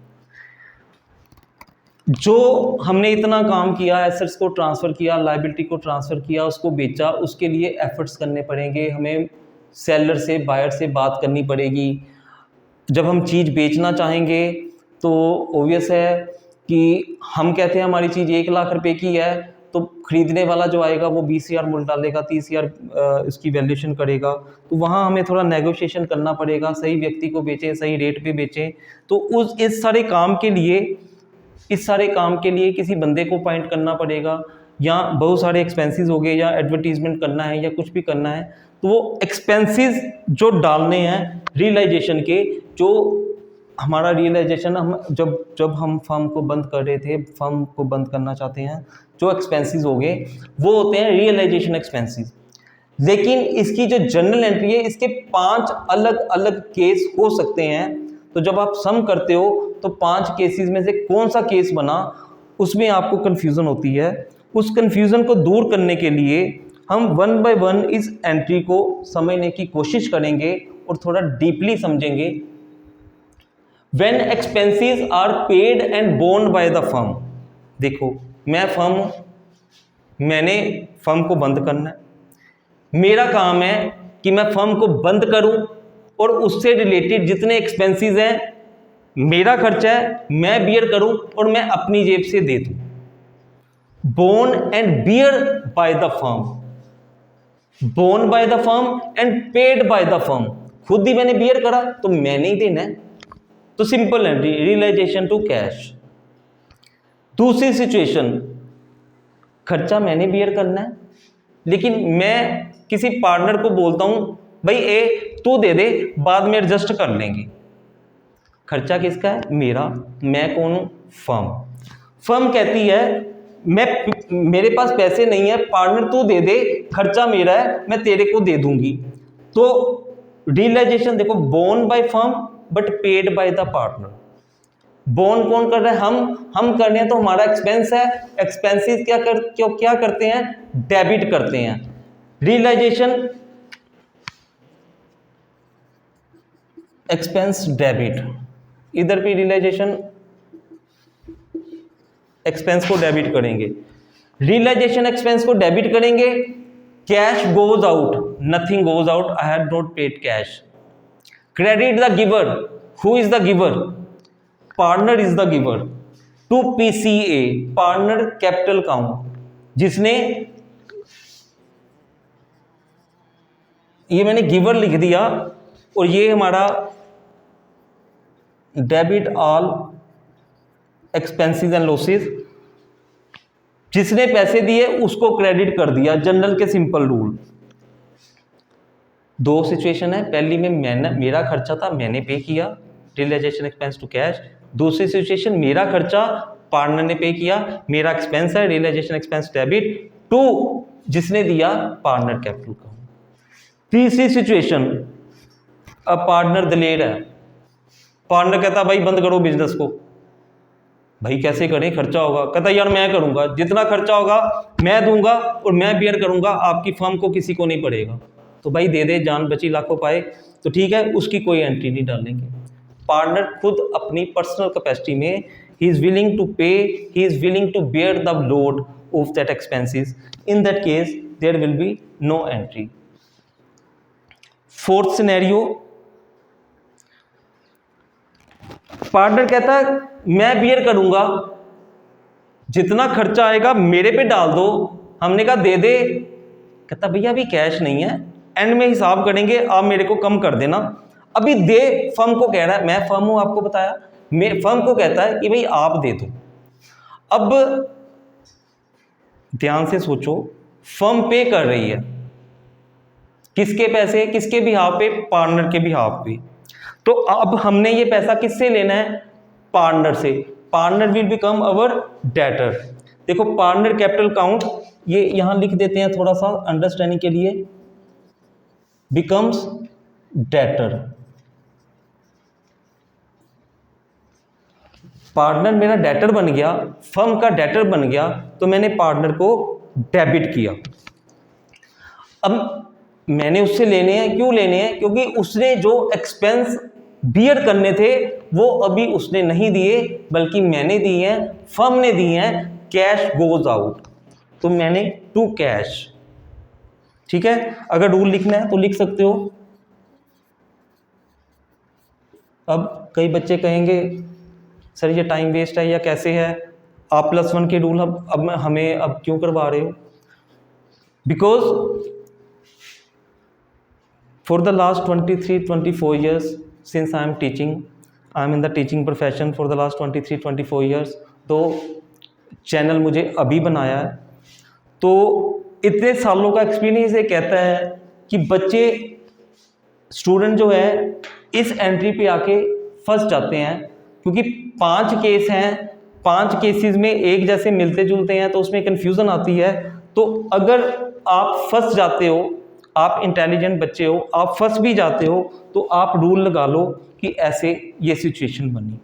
जो हमने इतना काम किया, एसेट्स को ट्रांसफ़र किया, लायबिलिटी को ट्रांसफ़र किया, उसको बेचा, उसके लिए एफर्ट्स करने पड़ेंगे, हमें सेलर से, बायर से बात करनी पड़ेगी। जब हम चीज़ बेचना चाहेंगे तो ऑब्वियस है कि हम कहते हैं हमारी चीज़ 1 लाख रुपए की है, तो ख़रीदने वाला जो आएगा वो 20,000 मुल डालेगा, 30,000 इसकी वैल्यूएशन करेगा, तो वहाँ हमें थोड़ा नेगोशिएशन करना पड़ेगा, सही व्यक्ति को बेचें, सही रेट पे बेचें। तो इस सारे काम के लिए किसी बंदे को अपॉइंट करना पड़ेगा, या बहुत सारे एक्सपेंसेस हो गए, या एडवर्टीजमेंट करना है, या कुछ भी करना है, तो वो एक्सपेंसेस जो डालने हैं रियलाइजेशन के, जो हमारा रियलाइजेशन हम जब हम फर्म को बंद कर रहे थे, फर्म को बंद करना चाहते हैं, जो एक्सपेंसेस हो गए वो होते हैं रियलाइजेशन एक्सपेंसेस। लेकिन इसकी जो जनरल एंट्री है, इसके 5 अलग अलग केस हो सकते हैं। तो जब आप सम करते हो तो 5 केसेस में से कौन सा केस बना, उसमें आपको कन्फ्यूज़न होती है। उस कन्फ्यूज़न को दूर करने के लिए हम 1 बाय 1 इस एंट्री को समझने की कोशिश करेंगे और थोड़ा डीपली समझेंगे। When expenses are paid and borne by the firm, देखो मैं फर्म हूँ, मैंने फर्म को बंद करना है, मेरा काम है कि मैं फर्म को बंद करूँ और उससे रिलेटेड जितने एक्सपेंसेस हैं, मेरा खर्चा है, मैं बियर करूँ और मैं अपनी जेब से दे दूँ। Borne and bear by the firm, borne by the firm and paid by the firm, खुद ही मैंने बियर करा तो मैंने ही देना है, तो simple entry realisation to cash. दूसरी सिचुएशन, खर्चा मैंने बियर करना है, लेकिन मैं किसी पार्टनर को बोलता हूं भाई ए तू दे दे, बाद में एडजस्ट कर लेंगे। खर्चा किसका है? मेरा। मैं कौन हूं? फर्म। फर्म कहती है मेरे पास पैसे नहीं है, पार्टनर तू दे दे, खर्चा मेरा है, मैं तेरे को दे दूंगी। तो रियलाइजेशन देखो, borne by firm but paid by the partner. Borne कौन कर रहा है? हम कर रहे हैं, तो हमारा एक्सपेंस है, एक्सपेंसेस क्या करते हैं? डेबिट करते हैं। रियलाइजेशन एक्सपेंस डेबिट, इधर भी रियलाइजेशन एक्सपेंस को डेबिट करेंगे, रियलाइजेशन एक्सपेंस को डेबिट करेंगे, cash goes out, nothing goes out, I have not paid cash. Credit the giver, who is the giver? Partner is the giver. To PCA, partner capital count, जिसने, ये मैंने गिवर लिख दिया और ये हमारा debit all expenses and losses, जिसने पैसे दिए उसको क्रेडिट कर दिया, जनरल के सिंपल रूल। दो सिचुएशन है, पहली में मैंने, मेरा खर्चा था, मैंने पे किया, रियलाइजेशन एक्सपेंस टू कैश। दूसरी सिचुएशन, मेरा खर्चा पार्टनर ने पे किया, मेरा एक्सपेंस है, रियलाइजेशन एक्सपेंस डेबिट टू जिसने दिया, पार्टनर कैपिटल का। तीसरी सिचुएशन, अब पार्टनर दिलेर है, पार्टनर कहता भाई बंद करो बिजनेस को। भाई कैसे करें, खर्चा होगा। कहता यार मैं करूंगा, जितना खर्चा होगा मैं दूंगा और मैं बियर करूंगा, आपकी फर्म को किसी को नहीं पड़ेगा। तो भाई दे दे, जान बची लाखों पाए, तो ठीक है, उसकी कोई एंट्री नहीं डालेंगे। पार्टनर खुद अपनी पर्सनल कैपेसिटी में ही is willing to pay, he is willing to bear the load of that expenses, in that case there will be no entry. Fourth scenario, partner कहता है मैं बियर करूंगा, जितना खर्चा आएगा मेरे पे डाल दो। हमने कहा दे दे, कहता भैया अभी कैश नहीं है, एंड में हिसाब करेंगे, आप मेरे को कम कर देना, अभी दे। फर्म को कह रहा है, मैं फर्म हूं आपको बताया, मैं फर्म को कहता है कि भाई आप दे दो। अब ध्यान से सोचो, फर्म पे कर रही है, किसके पैसे, किसके बिहाफ पे, पार्टनर के बिहाफ पे। तो अब हमने ये पैसा किससे लेना है, पार्टनर से। Partner will become our debtor. देखो पार्टनर कैपिटल काउंट, ये यहां लिख देते हैं थोड़ा सा अंडरस्टैंडिंग के लिए, बिकम्स डेटर। पार्टनर मेरा डेटर बन गया, फर्म का डेटर बन गया, तो मैंने पार्टनर को डेबिट किया। अब मैंने उससे लेने हैं, क्यों लेने हैं, क्योंकि उसने जो एक्सपेंस बियर करने थे वो अभी उसने नहीं दिए, बल्कि मैंने दिए हैं, फर्म ने दिए हैं। कैश गोज आउट, तो मैंने टू कैश। ठीक है, अगर रूल लिखना है तो लिख सकते हो। अब कई बच्चे कहेंगे सर ये टाइम वेस्ट है या कैसे है, आप +1 के रूल अब हमें अब क्यों करवा रहे हो? Because for the last 23-24 years since I am teaching, I am in the teaching profession for the last 23-24 years, तो चैनल मुझे अभी बनाया है, तो इतने सालों का एक्सपीरियंस ये कहता है कि बच्चे, स्टूडेंट जो है इस एंट्री पे आके फंस जाते हैं, क्योंकि 5 केस हैं, 5 केसेस में एक जैसे मिलते जुलते हैं, तो उसमें कन्फ्यूज़न आती है। तो अगर आप फंस जाते हो, आप इंटेलिजेंट बच्चे हो, आप फंस भी जाते हो, तो आप रूल लगा लो कि ऐसे ये सिचुएशन बनी।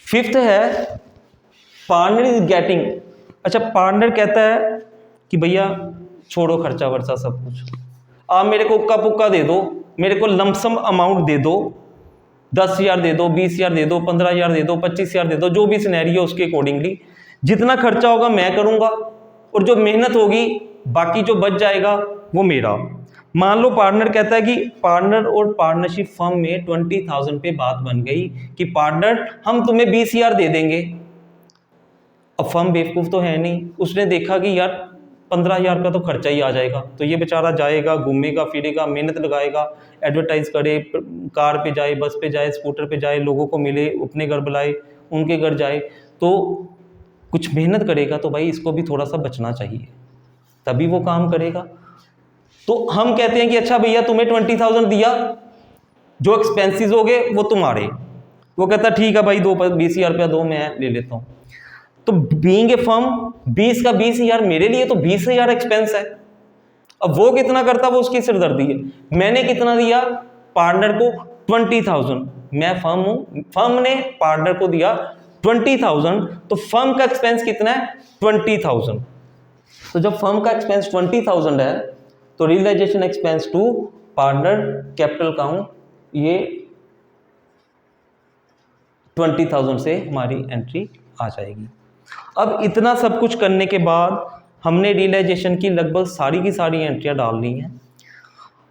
फिफ्थ है पार्टनर इज गेटिंग। अच्छा, पार्टनर कहता है कि भैया छोड़ो खर्चा वर्चा सब कुछ, आप मेरे को उक्का पुक्का दे दो, मेरे को लमसम अमाउंट दे दो, 10,000 दे दो, 20,000 दे दो, 15,000 दे दो, 25,000 दे दो, जो भी सिनेरियो उसके अकॉर्डिंगली। जितना खर्चा होगा मैं करूंगा और जो मेहनत होगी, बाकी जो बच जाएगा वो मेरा। मान लो पार्टनर कहता है कि पार्टनर और पार्टनरशिप फर्म में 20,000 पे बात बन गई कि पार्टनर हम तुम्हें 20,000 दे देंगे। अब फर्म बेवकूफ़ तो है नहीं, उसने देखा कि यार 15,000 का तो खर्चा ही आ जाएगा, तो ये बेचारा जाएगा, घूमेगा फिरेगा, मेहनत लगाएगा, एडवर्टाइज करे, कार पे जाए, बस पे जाए, स्कूटर पे जाए, लोगों को मिले, अपने घर बुलाए, उनके घर जाए, तो कुछ मेहनत करेगा, तो भाई इसको भी थोड़ा सा बचना चाहिए, तभी वो काम करेगा। तो हम कहते हैं कि अच्छा भैया तुम्हें 20,000 दिया, जो एक्सपेंसेस हो गए वो तुम्हारे। वो कहता ठीक है भाई, 20,000 रुपया दो, मैं ले लेता हूँ। तो बीइंग ए फर्म 20 का 20,000 मेरे लिए तो 20,000 एक्सपेंस है। अब वो कितना करता, वो उसकी सिरदर्दी है। मैंने कितना दिया पार्टनर को 20,000, मैं फर्म हूं, फर्म ने पार्टनर को दिया 20,000, तो फर्म का एक्सपेंस कितना है 20,000। तो जब फर्म का एक्सपेंस 20,000 है, तो realisation expense to partner capital count ये 20,000 से हमारी एंट्री आ जाएगी। अब इतना सब कुछ करने के बाद हमने रियलाइजेशन की लगभग सारी की सारी एंट्रियां डाल ली हैं।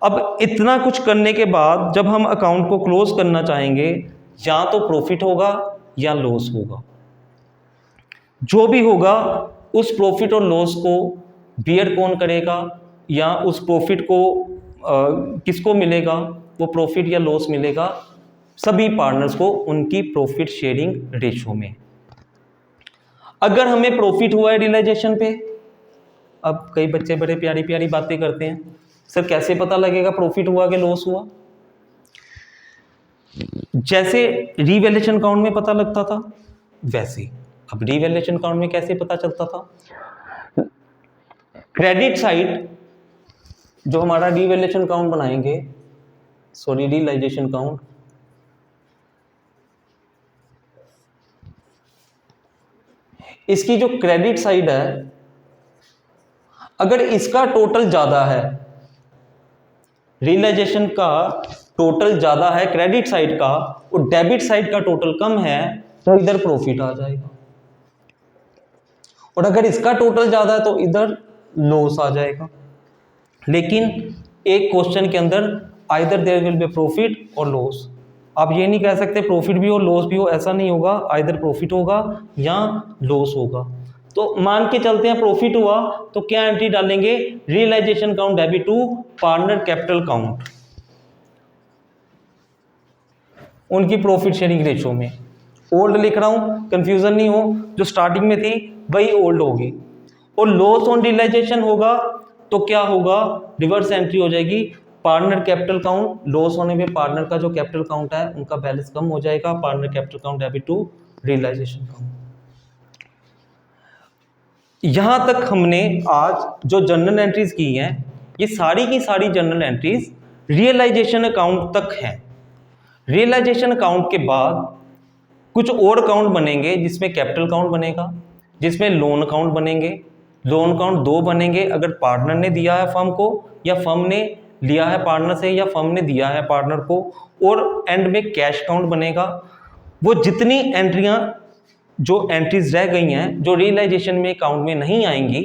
अब इतना कुछ करने के बाद जब हम अकाउंट को क्लोज करना चाहेंगे, या तो प्रॉफिट होगा या लॉस होगा। जो भी होगा उस प्रॉफिट और लॉस को बियर कौन करेगा, या उस प्रॉफिट को किसको मिलेगा, वो प्रॉफिट या लॉस मिलेगा सभी पार्टनर्स को उनकी प्रॉफिट शेयरिंग रेशो में। अगर हमें प्रॉफिट हुआ है रियलाइजेशन पे, अब कई बच्चे बड़े प्यारी प्यारी बातें करते हैं, सर कैसे पता लगेगा प्रॉफिट हुआ कि लॉस हुआ? जैसे रीवैल्यूएशन अकाउंट में पता लगता था वैसे अब रीवैल्यूएशन अकाउंट में कैसे पता चलता था? क्रेडिट साइड जो हमारा रीवैल्यूएशन अकाउंट बनाएंगे, सॉरी रियलाइजेशन अकाउंट, इसकी जो क्रेडिट साइड है, अगर इसका टोटल ज्यादा है, रियलाइजेशन का टोटल ज्यादा है क्रेडिट साइड का और डेबिट साइड का टोटल कम है, तो इधर प्रॉफिट आ जाएगा। और अगर इसका टोटल ज्यादा है तो इधर लॉस आ जाएगा। लेकिन एक क्वेश्चन के अंदर either there will be profit और लॉस। आप ये नहीं कह सकते प्रॉफिट भी हो लॉस भी हो, ऐसा नहीं होगा, आइदर प्रॉफिट होगा या लॉस होगा। तो मान के चलते हैं प्रॉफिट हुआ तो क्या एंट्री डालेंगे? Realisation account debit to partner capital account, उनकी प्रॉफिट शेयरिंग रेशो में। ओल्ड लिख रहा हूं, कंफ्यूजन नहीं हो, जो स्टार्टिंग में थी वही ओल्ड होगी। और लॉस ऑन रियलाइजेशन होगा तो क्या होगा? रिवर्स एंट्री हो जाएगी, पार्टनर कैपिटल अकाउंट, लॉस होने में पार्टनर का जो कैपिटल अकाउंट है उनका बैलेंस कम हो जाएगा, partner capital account debit to realisation account. यहां तक हमने आज जो जर्नल एंट्रीज की हैं, ये सारी की सारी जर्नल एंट्रीज रियलाइजेशन अकाउंट तक हैं। रियलाइजेशन अकाउंट के बाद कुछ और अकाउंट बनेंगे, जिसमें कैपिटल अकाउंट बनेगा, जिसमें लोन अकाउंट बनेंगे। लोन अकाउंट दो बनेंगे, अगर पार्टनर ने दिया है फर्म को या फर्म ने लिया है पार्टनर से या फर्म ने दिया है पार्टनर को। और एंड में कैश अकाउंट बनेगा। वो जितनी एंट्रियां जो एंट्रीज रह गई हैं जो रियलाइजेशन में अकाउंट में नहीं आएंगी,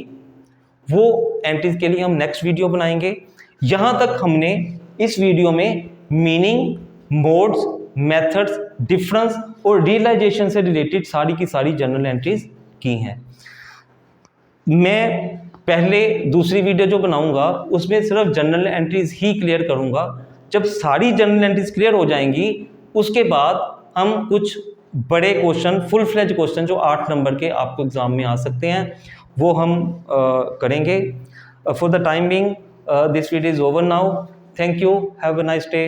वो एंट्रीज के लिए हम नेक्स्ट वीडियो बनाएंगे। यहां तक हमने इस वीडियो में मीनिंग, मोड्स, मेथड्स, डिफरेंस और रियलाइजेशन से रिलेटेड सारी की सारी जर्नल एंट्रीज की हैं। मैं पहले दूसरी वीडियो जो बनाऊंगा उसमें सिर्फ जर्नल एंट्रीज ही क्लियर करूंगा। जब सारी जर्नल एंट्रीज क्लियर हो जाएंगी उसके बाद हम कुछ बड़े क्वेश्चन, फुल फ्लेज क्वेश्चन जो 8 नंबर के आपको एग्जाम में आ सकते हैं, वो हम करेंगे। For the time being this video is over now. Thank you, have a nice day.